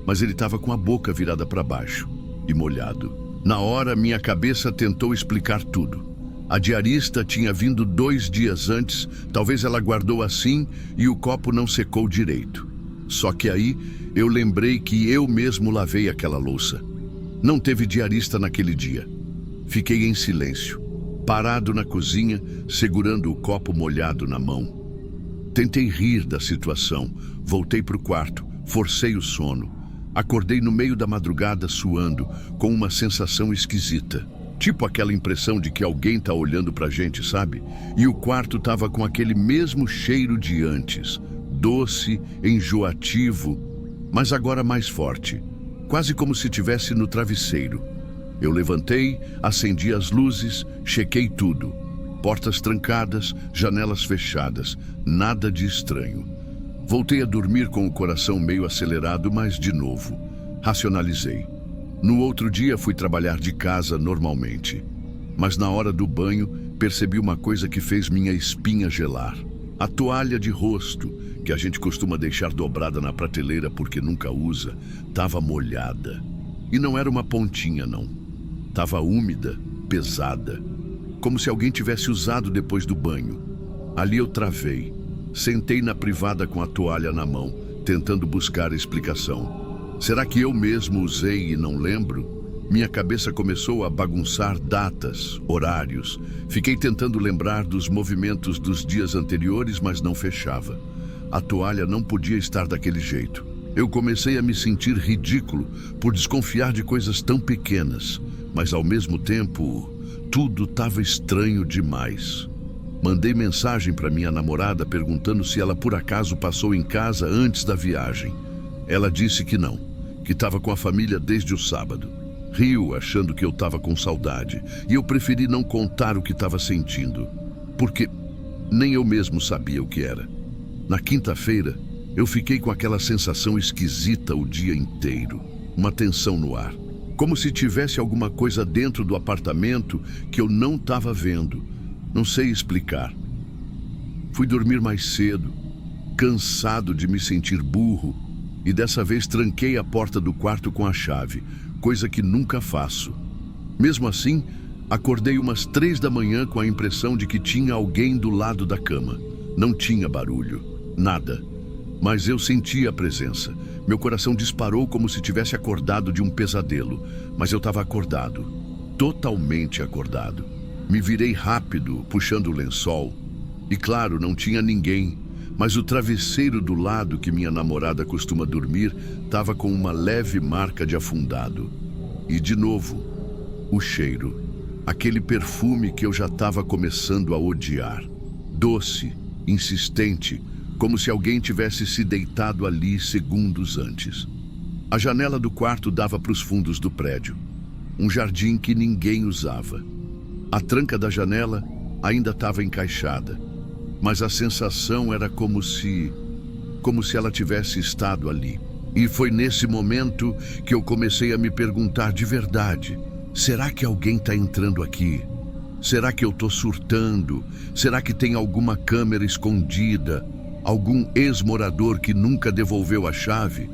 Mas ele estava com a boca virada para baixo e molhado. Na hora, minha cabeça tentou explicar tudo. A diarista tinha vindo 2 dias antes, talvez ela guardou assim e o copo não secou direito. Só que aí eu lembrei que eu mesmo lavei aquela louça. Não teve diarista naquele dia. Fiquei em silêncio, parado na cozinha, segurando o copo molhado na mão. Tentei rir da situação, voltei para o quarto, forcei o sono. Acordei no meio da madrugada suando, com uma sensação esquisita. Tipo aquela impressão de que alguém tá olhando pra gente, sabe? E o quarto tava com aquele mesmo cheiro de antes. Doce, enjoativo, mas agora mais forte. Quase como se estivesse no travesseiro. Eu levantei, acendi as luzes, chequei tudo. Portas trancadas, janelas fechadas, nada de estranho. Voltei a dormir com o coração meio acelerado, mas de novo, racionalizei. No outro dia fui trabalhar de casa normalmente. Mas na hora do banho, percebi uma coisa que fez minha espinha gelar. A toalha de rosto, que a gente costuma deixar dobrada na prateleira porque nunca usa, estava molhada. E não era uma pontinha, não. Estava úmida, pesada, como se alguém tivesse usado depois do banho. Ali eu travei. Sentei na privada com a toalha na mão, tentando buscar explicação. Será que eu mesmo usei e não lembro? Minha cabeça começou a bagunçar datas, horários. Fiquei tentando lembrar dos movimentos dos dias anteriores, mas não fechava. A toalha não podia estar daquele jeito. Eu comecei a me sentir ridículo por desconfiar de coisas tão pequenas, mas ao mesmo tempo, tudo estava estranho demais. Mandei mensagem para minha namorada perguntando se ela por acaso passou em casa antes da viagem. Ela disse que não, que estava com a família desde o sábado. Riu achando que eu estava com saudade e eu preferi não contar o que estava sentindo, porque nem eu mesmo sabia o que era. Na quinta-feira, eu fiquei com aquela sensação esquisita o dia inteiro, uma tensão no ar, como se tivesse alguma coisa dentro do apartamento que eu não estava vendo. Não sei explicar. Fui dormir mais cedo, cansado de me sentir burro, e dessa vez tranquei a porta do quarto com a chave, coisa que nunca faço. Mesmo assim, acordei umas 3 da manhã com a impressão de que tinha alguém do lado da cama. Não tinha barulho, nada. Mas eu sentia a presença. Meu coração disparou como se tivesse acordado de um pesadelo. Mas eu estava acordado, totalmente acordado. Me virei rápido, puxando o lençol. E claro, não tinha ninguém. Mas o travesseiro do lado que minha namorada costuma dormir estava com uma leve marca de afundado. E de novo, o cheiro. Aquele perfume que eu já estava começando a odiar. Doce, insistente, como se alguém tivesse se deitado ali segundos antes. A janela do quarto dava para os fundos do prédio. Um jardim que ninguém usava. A tranca da janela ainda estava encaixada, mas a sensação era como se ela tivesse estado ali. E foi nesse momento que eu comecei a me perguntar de verdade: será que alguém está entrando aqui? Será que eu estou surtando? Será que tem alguma câmera escondida? Algum ex-morador que nunca devolveu a chave?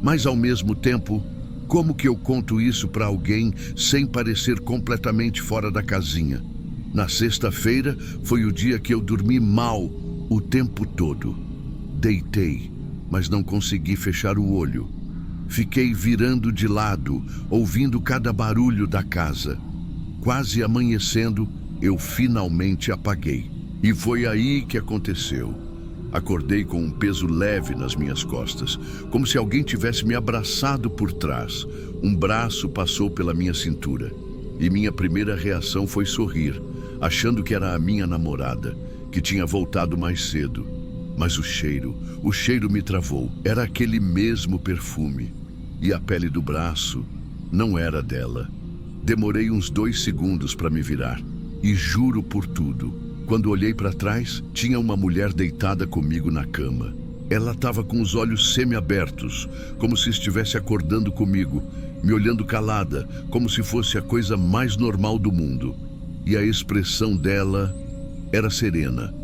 Mas ao mesmo tempo, Como que eu conto isso para alguém sem parecer completamente fora da casinha? Na sexta-feira foi o dia que eu dormi mal o tempo todo. Deitei, mas não consegui fechar o olho. Fiquei virando de lado, ouvindo cada barulho da casa. Quase amanhecendo, eu finalmente apaguei. E foi aí que aconteceu. Acordei com um peso leve nas minhas costas, como se alguém tivesse me abraçado por trás. Um braço passou pela minha cintura. E minha primeira reação foi sorrir, achando que era a minha namorada, que tinha voltado mais cedo. Mas o cheiro me travou. Era aquele mesmo perfume. E a pele do braço não era dela. Demorei uns 2 segundos para me virar. E juro por tudo, quando olhei para trás, tinha uma mulher deitada comigo na cama. Ela estava com os olhos semi-abertos, como se estivesse acordando comigo, me olhando calada, como se fosse a coisa mais normal do mundo. E a expressão dela era serena,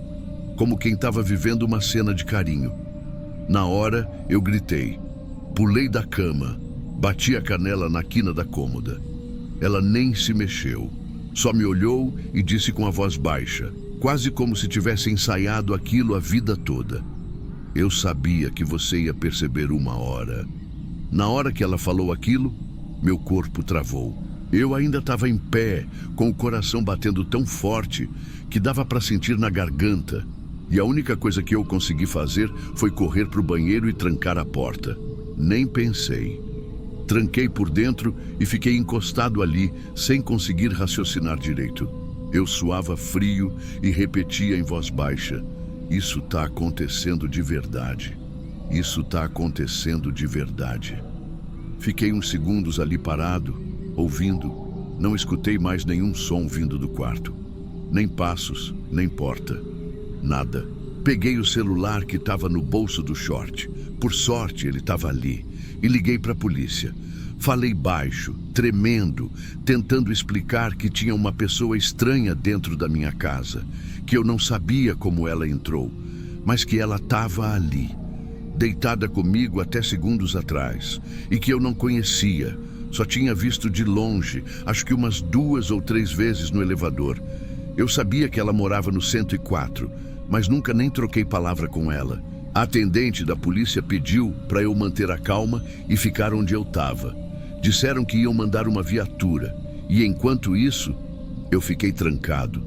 como quem estava vivendo uma cena de carinho. Na hora, eu gritei. Pulei da cama, bati a canela na quina da cômoda. Ela nem se mexeu, só me olhou e disse com a voz baixa, quase como se tivesse ensaiado aquilo a vida toda. Eu sabia que você ia perceber uma hora. Na hora que ela falou aquilo, meu corpo travou. Eu ainda estava em pé, com o coração batendo tão forte que dava para sentir na garganta. E a única coisa que eu consegui fazer foi correr para o banheiro e trancar a porta. Nem pensei. Tranquei por dentro e fiquei encostado ali, sem conseguir raciocinar direito. Eu suava frio e repetia em voz baixa: isso está acontecendo de verdade. Isso está acontecendo de verdade. Fiquei uns segundos ali parado, ouvindo. Não escutei mais nenhum som vindo do quarto. Nem passos, nem porta. Nada. Peguei o celular que estava no bolso do short. Por sorte, ele estava ali. E liguei para a polícia. Falei baixo, tremendo, tentando explicar que tinha uma pessoa estranha dentro da minha casa, que eu não sabia como ela entrou, mas que ela estava ali, deitada comigo até segundos atrás, e que eu não conhecia, só tinha visto de longe, acho que umas 2 ou 3 vezes no elevador. Eu sabia que ela morava no 104, mas nunca nem troquei palavra com ela. A atendente da polícia pediu para eu manter a calma e ficar onde eu estava. Disseram que iam mandar uma viatura, e enquanto isso, eu fiquei trancado.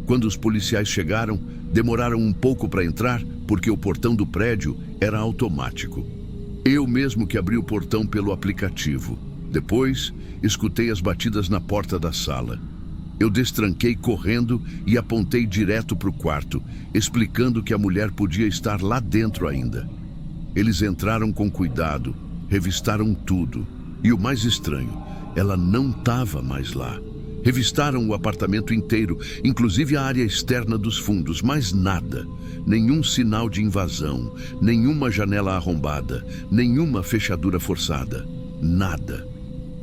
Quando os policiais chegaram, demoraram um pouco para entrar, porque o portão do prédio era automático. Eu mesmo que abri o portão pelo aplicativo. Depois, escutei as batidas na porta da sala. Eu destranquei correndo e apontei direto para o quarto, explicando que a mulher podia estar lá dentro ainda. Eles entraram com cuidado, revistaram tudo. E o mais estranho, ela não estava mais lá. Revistaram o apartamento inteiro, inclusive a área externa dos fundos, mas nada. Nenhum sinal de invasão, nenhuma janela arrombada, nenhuma fechadura forçada. Nada.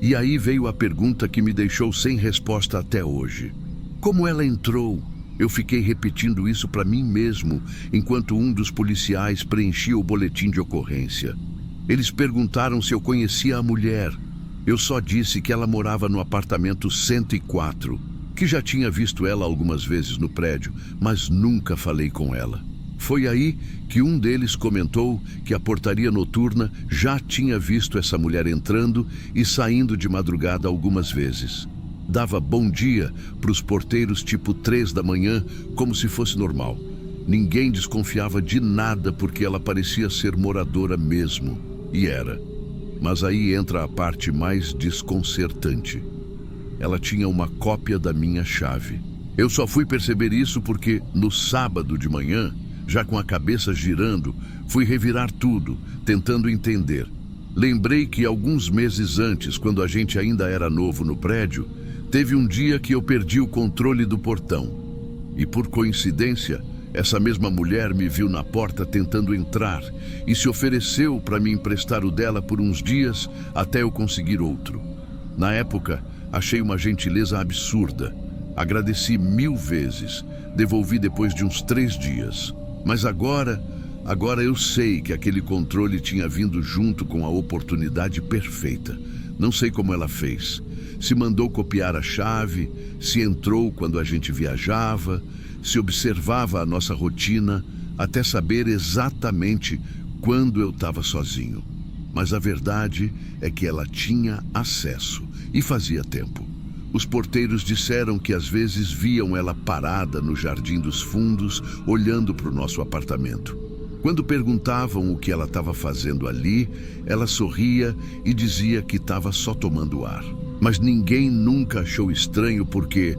E aí veio a pergunta que me deixou sem resposta até hoje. Como ela entrou? Eu fiquei repetindo isso para mim mesmo, enquanto um dos policiais preenchia o boletim de ocorrência. Eles perguntaram se eu conhecia a mulher. Eu só disse que ela morava no apartamento 104, que já tinha visto ela algumas vezes no prédio, mas nunca falei com ela. Foi aí que um deles comentou que a portaria noturna já tinha visto essa mulher entrando e saindo de madrugada algumas vezes. Dava bom dia para os porteiros tipo 3 da manhã, como se fosse normal. Ninguém desconfiava de nada porque ela parecia ser moradora mesmo. E era. Mas aí entra a parte mais desconcertante. Ela tinha uma cópia da minha chave. Eu só fui perceber isso porque, no sábado de manhã, já com a cabeça girando, fui revirar tudo, tentando entender. Lembrei que alguns meses antes, quando a gente ainda era novo no prédio, teve um dia que eu perdi o controle do portão. E por coincidência, essa mesma mulher me viu na porta tentando entrar e se ofereceu para me emprestar o dela por uns dias até eu conseguir outro. Na época, achei uma gentileza absurda. Agradeci 1000 vezes, devolvi depois de uns 3 dias. Mas agora Agora eu sei que aquele controle tinha vindo junto com a oportunidade perfeita. Não sei como ela fez. Se mandou copiar a chave, se entrou quando a gente viajava, se observava a nossa rotina, até saber exatamente quando eu estava sozinho. Mas a verdade é que ela tinha acesso e fazia tempo. Os porteiros disseram que às vezes viam ela parada no Jardim dos Fundos, olhando para o nosso apartamento. Quando perguntavam o que ela estava fazendo ali, ela sorria e dizia que estava só tomando ar. Mas ninguém nunca achou estranho porque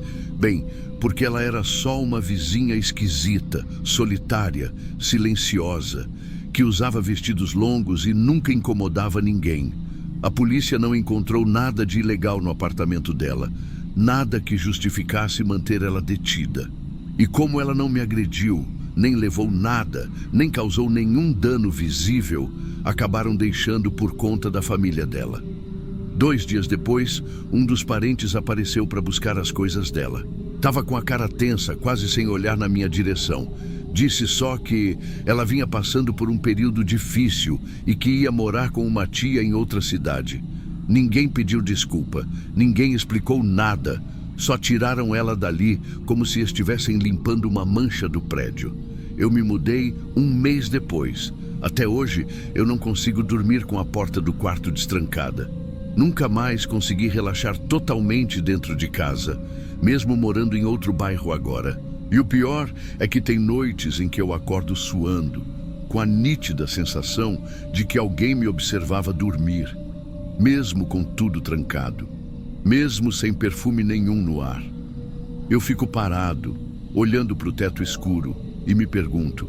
ela era só uma vizinha esquisita, solitária, silenciosa, que usava vestidos longos e nunca incomodava ninguém. A polícia não encontrou nada de ilegal no apartamento dela, nada que justificasse manter ela detida. E como ela não me agrediu, nem levou nada, nem causou nenhum dano visível, acabaram deixando por conta da família dela. 2 dias depois, um dos parentes apareceu para buscar as coisas dela. Tava com a cara tensa, quase sem olhar na minha direção. Disse só que ela vinha passando por um período difícil e que ia morar com uma tia em outra cidade. Ninguém pediu desculpa, ninguém explicou nada. Só tiraram ela dali como se estivessem limpando uma mancha do prédio. Eu me mudei 1 mês depois. Até hoje, eu não consigo dormir com a porta do quarto destrancada. Nunca mais consegui relaxar totalmente dentro de casa, mesmo morando em outro bairro agora. E o pior é que tem noites em que eu acordo suando, com a nítida sensação de que alguém me observava dormir, mesmo com tudo trancado, mesmo sem perfume nenhum no ar. Eu fico parado, olhando para o teto escuro e me pergunto: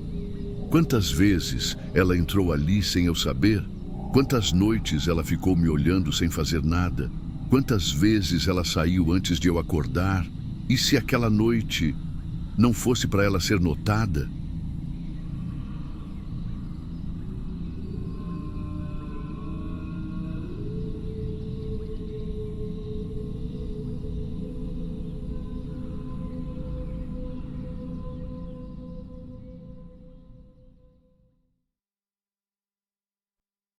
quantas vezes ela entrou ali sem eu saber? Quantas noites ela ficou me olhando sem fazer nada? Quantas vezes ela saiu antes de eu acordar? E se aquela noite não fosse para ela ser notada?